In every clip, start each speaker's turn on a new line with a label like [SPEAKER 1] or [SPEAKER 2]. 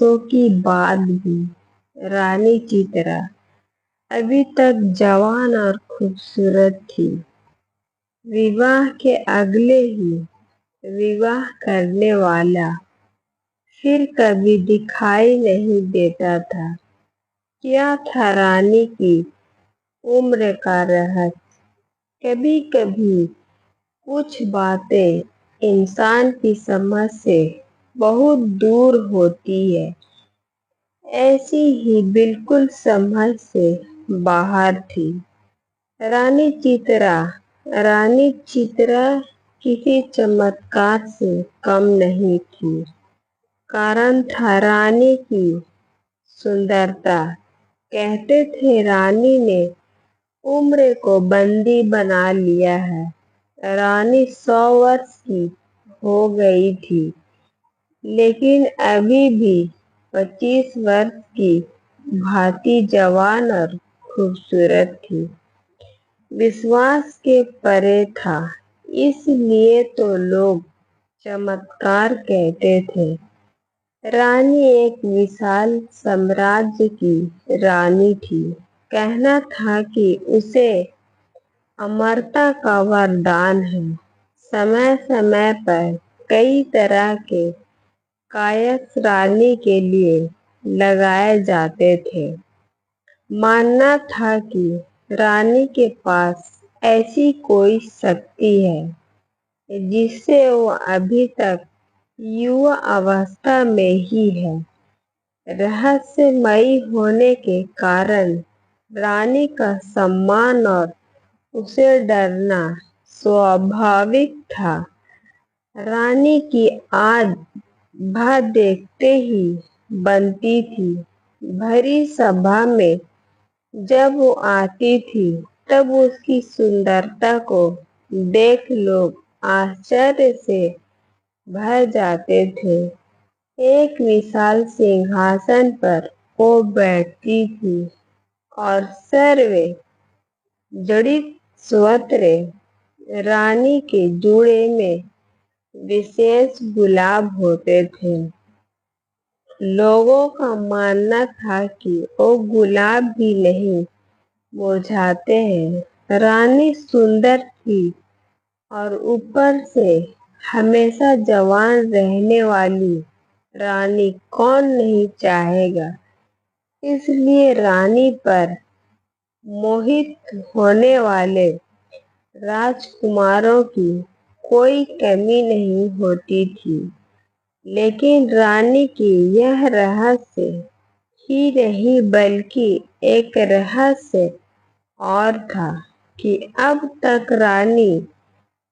[SPEAKER 1] वर्षों के बाद भी रानी चित्रा अभी तक जवान और खूबसूरत थी। विवाह के अगले ही विवाह करने वाला फिर कभी दिखाई नहीं देता था। क्या था रानी की उम्र का रहस्य? कभी कभी कुछ बातें इंसान की समझ से बहुत दूर होती है। ऐसी ही बिल्कुल समझ से बाहर थी रानी चित्रा। रानी चित्रा किसी चमत्कार से कम नहीं थी। कारण था रानी की सुंदरता। कहते थे रानी ने उम्र को बंदी बना लिया है। रानी 100 वर्ष की हो गई थी, लेकिन अभी भी 25 वर्ष की भांति जवान और खूबसूरत थी। विश्वास के परे था, इसलिए तो लोग चमत्कार कहते थे। रानी एक विशाल साम्राज्य की रानी थी। कहना था कि उसे अमरता का वरदान है। समय समय पर कई तरह के कायस्थ रानी के लिए लगाए जाते थे। मानना था कि रानी के पास ऐसी कोई शक्ति है जिससे वो अभी तक युवा अवस्था में ही है। रहस्यमयी होने के कारण रानी का सम्मान और उसे डरना स्वाभाविक था। रानी की आद भा देखते ही बनती थी। भरी सभा में जब वो आती थी तब उसकी सुंदरता को देख लोग आश्चर्य से भर जाते थे। एक विशाल सिंहासन पर वो बैठती थी और सर्वे जड़ित स्वत्र रानी के जूड़े में विशेष गुलाब होते थे। लोगों का मानना था कि वो गुलाब भी नहीं मुरझाते हैं। रानी सुंदर थी और ऊपर से हमेशा जवान रहने वाली रानी कौन नहीं चाहेगा। इसलिए रानी पर मोहित होने वाले राजकुमारों की कोई कमी नहीं होती थी। लेकिन रानी की यह रहस्य ही नहीं बल्कि एक रहस्य और था कि अब तक रानी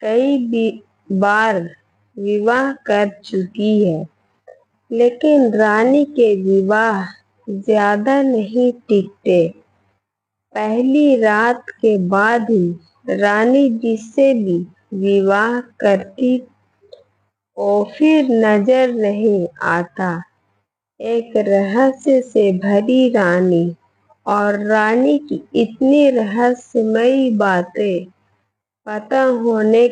[SPEAKER 1] कई बार विवाह कर चुकी है, लेकिन रानी के विवाह ज्यादा नहीं टिकते। पहली रात के बाद ही रानी जिससे भी विवाह करती वो फिर नजर नहीं आता। एक रहस्य से भरी रानी और रानी की इतनी रहस्यमयी बातें पता होने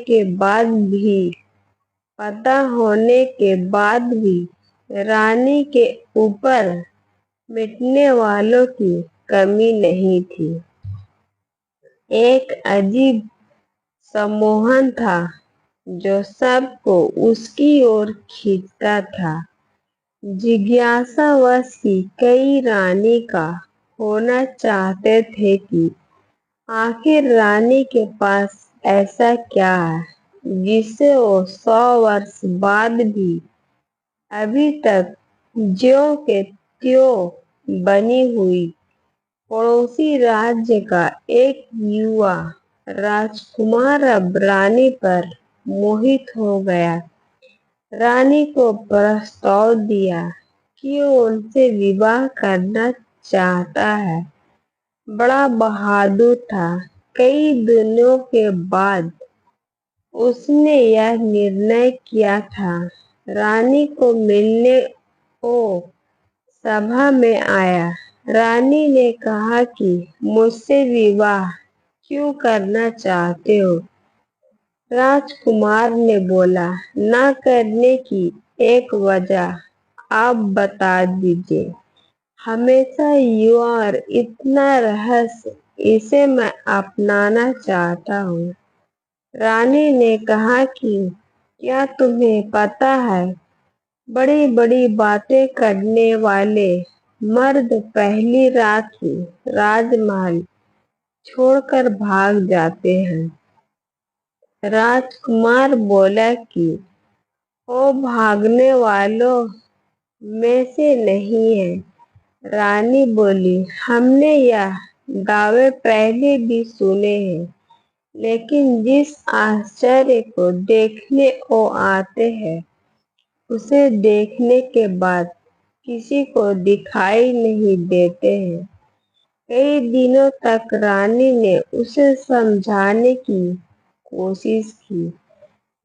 [SPEAKER 1] के बाद भी रानी के ऊपर मिटने वालों की कमी नहीं थी। एक अजीब सम्मोहन था जो सबको उसकी ओर खींचता था। जिज्ञासावश ही कई रानी का होना चाहते थे कि आखिर रानी के पास ऐसा क्या है जिससे वो 100 वर्ष बाद भी अभी तक ज्यों के त्यों बनी हुई। पड़ोसी राज्य का एक युवा राजकुमार अब रानी पर मोहित हो गया। रानी को प्रस्ताव दिया कि वो उनसे विवाह करना चाहता है। बड़ा बहादुर था। कई दिनों के बाद उसने यह निर्णय किया था। रानी को मिलने वो सभा में आया। रानी ने कहा कि मुझसे विवाह क्यों करना चाहते हो? राजकुमार ने बोला, ना करने की एक वजह आप बता दीजिए। हमेशा युवा इतना रहस्य, इसे मैं अपनाना चाहता हूँ। रानी ने कहा कि क्या तुम्हें पता है, बड़ी बड़ी बातें करने वाले मर्द पहली रात ही राजमहल छोड़कर भाग जाते हैं। राजकुमार बोला कि वो भागने वालों में से नहीं है। रानी बोली, हमने यह दावे पहले भी सुने हैं, लेकिन जिस आश्चर्य को देखने वो आते हैं, उसे देखने के बाद किसी को दिखाई नहीं देते हैं। कई दिनों तक रानी ने उसे समझाने की कोशिश की,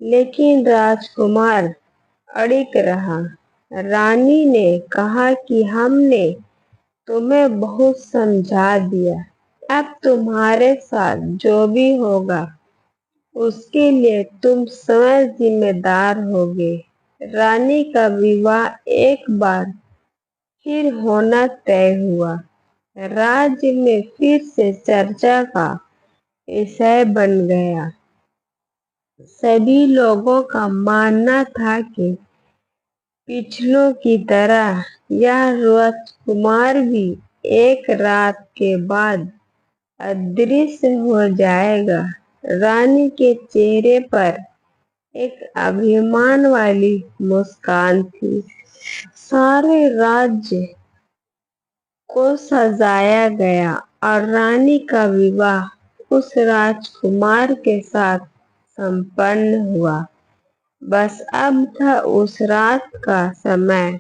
[SPEAKER 1] लेकिन राजकुमार अड़िग रहा। रानी ने कहा कि हमने तुम्हें बहुत समझा दिया, अब तुम्हारे साथ जो भी होगा उसके लिए तुम स्वयं जिम्मेदार होगे। रानी का विवाह एक बार फिर होना तय हुआ। राज्य में फिर से चर्चा का विषय बन गया। सभी लोगों का मानना था कि पिछलों की तरह यह राजकुमार भी एक रात के बाद अदृश्य हो जाएगा। रानी के चेहरे पर एक अभिमान वाली मुस्कान थी। सारे राज्य को सजाया गया और रानी का विवाह उस राजकुमार के साथ संपन्न हुआ। बस अब था उस रात का समय,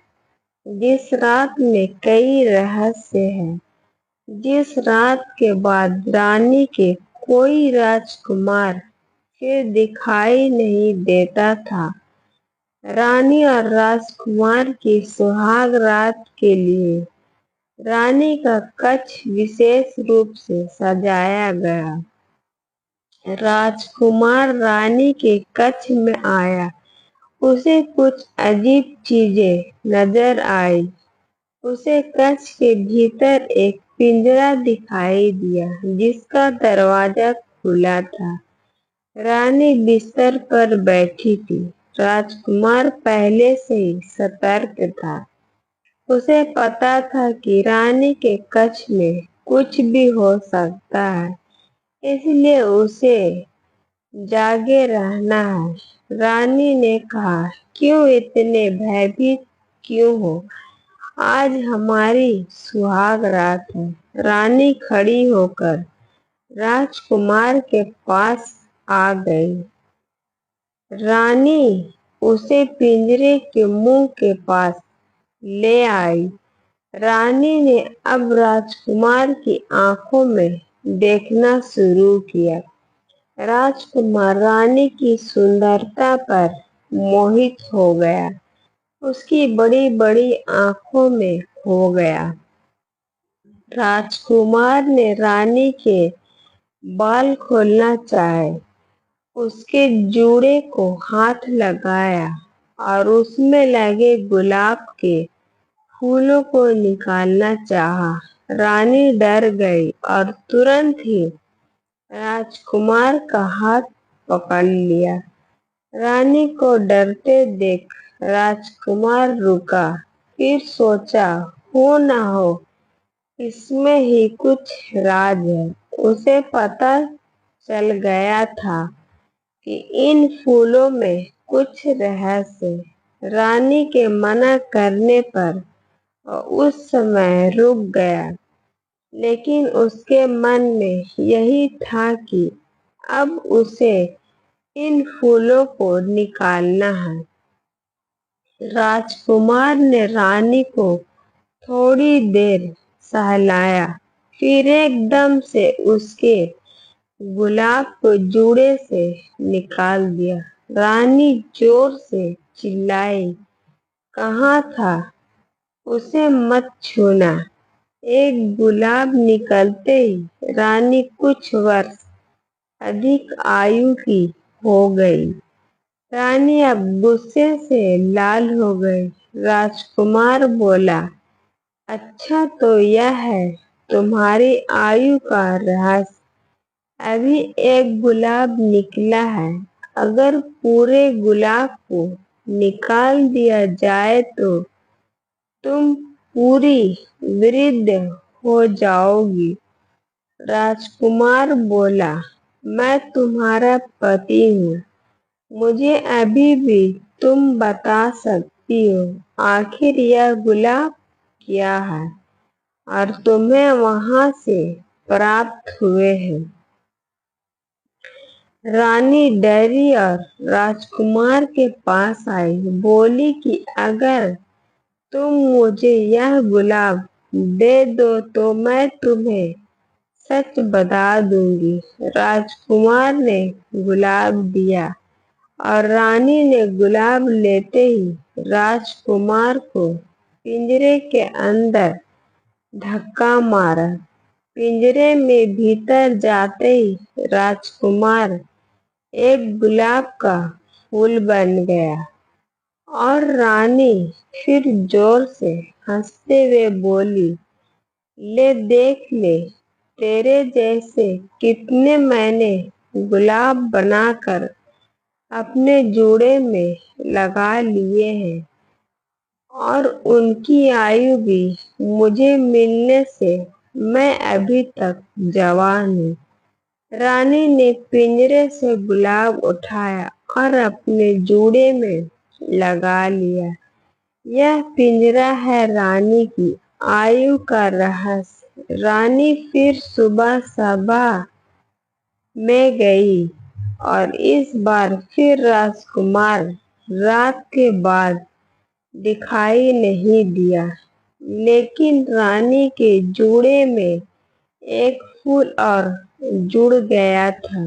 [SPEAKER 1] जिस रात में कई रहस्य हैं, जिस रात के बाद रानी के कोई राजकुमार फिर दिखाई नहीं देता था। रानी और राजकुमार की सुहाग रात के लिए रानी का कक्ष विशेष रूप से सजाया गया। राजकुमार रानी के कक्ष में आया। उसे कुछ अजीब चीजें नजर आई। उसे कक्ष के भीतर एक पिंजरा दिखाई दिया, जिसका दरवाजा खुला था। रानी बिस्तर पर बैठी थी। राजकुमार पहले से ही सतर्क था। उसे पता था कि रानी के कक्ष में कुछ भी हो सकता है, इसलिए उसे जागे रहना है। रानी ने कहा, क्यों इतने भयभीत क्यों हो? आज हमारी सुहाग रात है। रानी खड़ी होकर राजकुमार के पास आ गई। रानी उसे पिंजरे के मुंह के पास ले आई। रानी ने अब राजकुमार की आंखों में देखना शुरू किया। राजकुमार रानी की सुंदरता पर मोहित हो गया। उसकी बड़ी बड़ी आंखों में खो गया। राजकुमार ने रानी के बाल खोलना चाहे, उसके जूड़े को हाथ लगाया और उसमें लगे गुलाब के फूलों को निकालना चाहा। रानी डर गई और तुरंत ही राजकुमार का हाथ पकड़ लिया। रानी को डरते देख राजकुमार रुका, फिर सोचा, हो ना हो इसमें ही कुछ राज है। उसे पता चल गया था कि इन फूलों में कुछ रहस्य है। रानी के मना करने पर उस समय रुक गया, लेकिन उसके मन में यही था कि अब उसे इन फूलों को निकालना है। राजकुमार ने रानी को थोड़ी देर सहलाया, फिर एकदम से उसके गुलाब को जूड़े से निकाल दिया। रानी जोर से चिल्लाई, कहाँ था? उसे मत छूना। एक गुलाब निकलते ही रानी कुछ वर्ष अधिक आयु की हो गई। रानी अब गुस्से से लाल हो गई। राजकुमार बोला, अच्छा तो यह है तुम्हारी आयु का रहस्य। अभी एक गुलाब निकला है, अगर पूरे गुलाब को निकाल दिया जाए तो तुम पूरी वृद्ध हो जाओगी। राजकुमार बोला, मैं तुम्हारा पति हूँ, मुझे अभी भी तुम बता सकती हो आखिर यह गुलाब क्या है और तुम्हें वहां से प्राप्त हुए हैं। रानी डरी और राजकुमार के पास आई, बोली कि अगर तुम मुझे यह गुलाब दे दो तो मैं तुम्हें सच बता दूंगी। राजकुमार ने गुलाब दिया और रानी ने गुलाब लेते ही राजकुमार को पिंजरे के अंदर धक्का मारा। पिंजरे में भीतर जाते ही राजकुमार एक गुलाब का फूल बन गया और रानी फिर जोर से हंसते हुए बोली, ले देख ले, तेरे जैसे कितने मैंने गुलाब बनाकर अपने जूड़े में लगा लिए हैं और उनकी आयु भी मुझे मिलने से मैं अभी तक जवान हूँ। रानी ने पिंजरे से गुलाब उठाया और अपने जूड़े में लगा लिया। यह पिंजरा है रानी की आयु का रहस्य। रानी फिर सुबह सभा में गई और इस बार फिर राजकुमार रात के बाद दिखाई नहीं दिया, लेकिन रानी के जूड़े में एक फूल और जुड़ गया था।